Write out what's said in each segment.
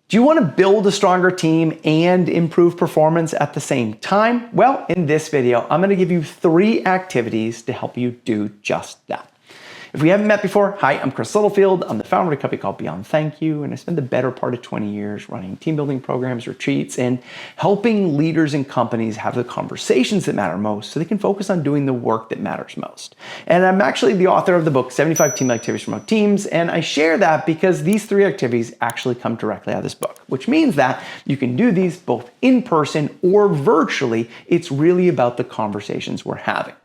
Do you want to build a stronger team and improve performance at the same time? Well, in this video, I'm going to give you 3 activities to help you do just that. If we haven't met before, hi, I'm Chris Littlefield. I'm the founder of a company called Beyond Thank You, and I spent the better part of 20 years running team building programs, retreats, and helping leaders and companies have the conversations that matter most so they can focus on doing the work that matters most. And I'm actually the author of the book, 75 Team Activities for Remote Teams, and I share that because these 3 activities actually come directly out of this book, which means that you can do these both in person or virtually. It's really about the conversations we're having.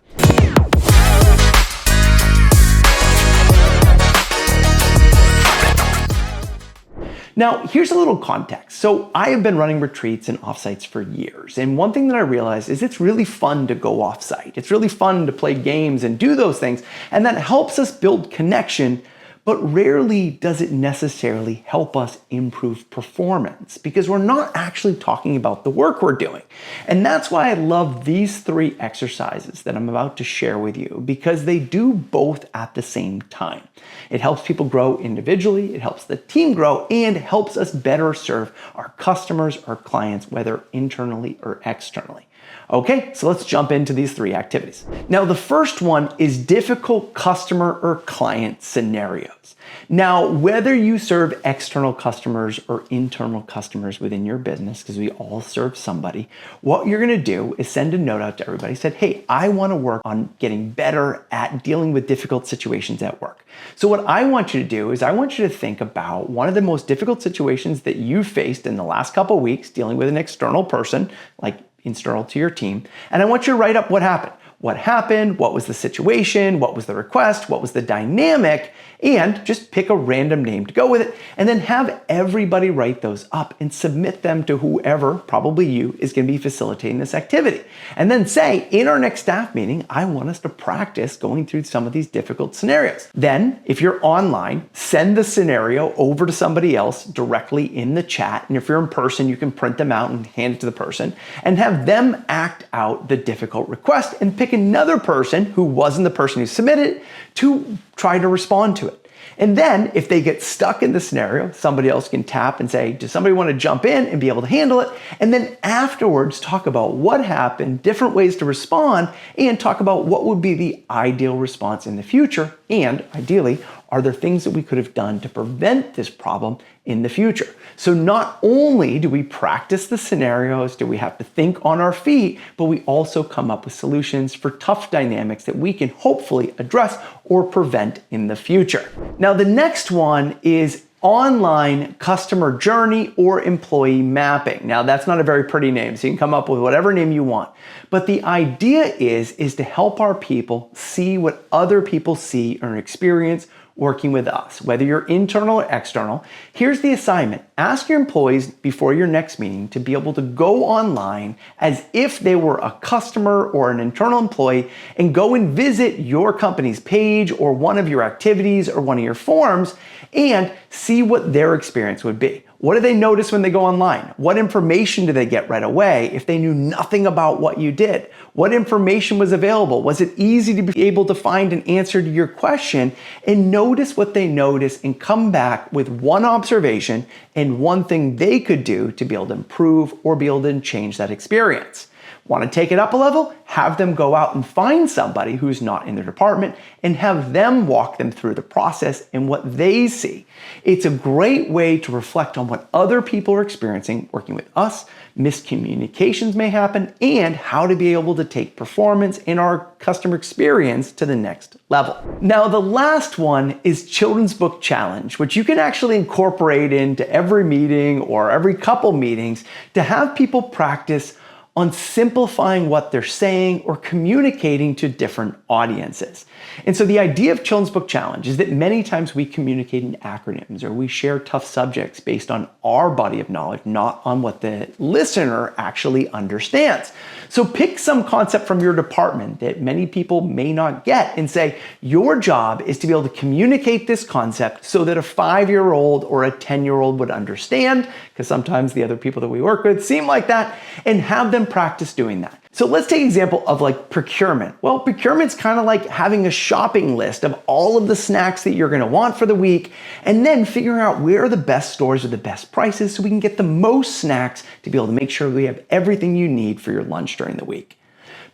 Now, here's a little context. So I have been running retreats and offsites for years. And one thing that I realized is it's really fun to go offsite. It's really fun to play games and do those things. And that helps us build connection, but rarely does it necessarily help us improve performance because we're not actually talking about the work we're doing. And that's why I love these 3 exercises that I'm about to share with you because they do both at the same time. It helps people grow individually, it helps the team grow, and helps us better serve our customers, our clients, whether internally or externally. Okay, so let's jump into these 3 activities. Now, the first one is difficult customer or client scenarios. Now, whether you serve external customers or internal customers within your business, because we all serve somebody, what you're gonna do is send a note out to everybody, said, hey, I wanna work on getting better at dealing with difficult situations at work. So what I want you to do is I want you to think about one of the most difficult situations that you faced in the last couple of weeks dealing with an external person, like internal to your team, and I want you to write up what happened. What happened, what was the situation, what was the request, what was the dynamic, and just pick a random name to go with it, and then have everybody write those up and submit them to whoever, probably you, is going to be facilitating this activity. And then say, in our next staff meeting, I want us to practice going through some of these difficult scenarios. Then, if you're online, send the scenario over to somebody else directly in the chat, and if you're in person, you can print them out and hand it to the person, and have them act out the difficult request and pick another person who wasn't the person who submitted it to try to respond to it. And then if they get stuck in the scenario, somebody else can tap and say, does somebody want to jump in and be able to handle it? And then afterwards, talk about what happened, different ways to respond, and talk about what would be the ideal response in the future. And ideally, are there things that we could have done to prevent this problem in the future? So not only do we practice the scenarios, do we have to think on our feet, but we also come up with solutions for tough dynamics that we can hopefully address or prevent in the future. Now, the next one is online customer journey or employee mapping. Now, that's not a very pretty name, so you can come up with whatever name you want. But the idea is to help our people see what other people see or experience working with us, whether you're internal or external. Here's the assignment. Ask your employees before your next meeting to be able to go online as if they were a customer or an internal employee and go and visit your company's page or one of your activities or one of your forums and see what their experience would be. What do they notice when they go online? What information do they get right away if they knew nothing about what you did? What information was available? Was it easy to be able to find an answer to your question? And notice what they notice and come back with one observation and one thing they could do to be able to improve or be able to change that experience. Want to take it up a level? Have them go out and find somebody who's not in their department and have them walk them through the process and what they see. It's a great way to reflect on what other people are experiencing working with us, miscommunications may happen, and how to be able to take performance in our customer experience to the next level. Now, the last one is Children's Book Challenge, which you can actually incorporate into every meeting or every couple meetings to have people practice on simplifying what they're saying or communicating to different audiences. And so the idea of Children's Book Challenge is that many times we communicate in acronyms or we share tough subjects based on our body of knowledge, not on what the listener actually understands. So pick some concept from your department that many people may not get and say, your job is to be able to communicate this concept so that a 5-year-old or a 10-year-old would understand, because sometimes the other people that we work with seem like that, and have them practice doing that. So let's take an example of like procurement. Well, procurement's kind of like having a shopping list of all of the snacks that you're gonna want for the week, and then figuring out where are the best stores with the best prices so we can get the most snacks to be able to make sure we have everything you need for your lunch during the week.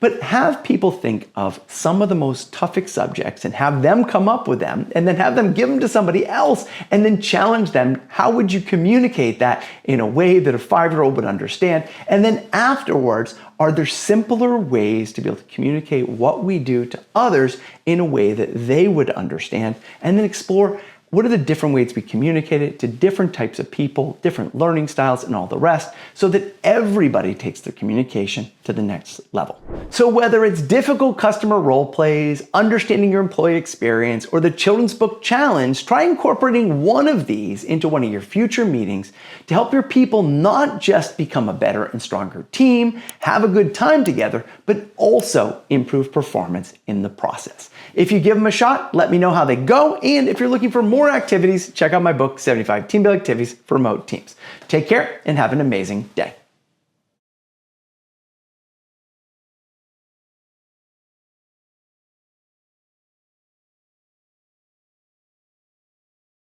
But have people think of some of the most toughest subjects and have them come up with them, and then have them give them to somebody else and then challenge them. How would you communicate that in a way that a 5-year-old would understand? And then afterwards, are there simpler ways to be able to communicate what we do to others in a way that they would understand? And then explore what are the different ways we communicate it to different types of people, different learning styles, and all the rest, so that everybody takes their communication to the next level. So whether it's difficult customer role plays, understanding your employee experience, or the children's book challenge, try incorporating one of these into one of your future meetings to help your people not just become a better and stronger team, have a good time together, but also improve performance in the process. If you give them a shot, let me know how they go. And if you're looking for more activities, check out my book, 75 Team Building Activities for Remote Teams. Take care and have an amazing day.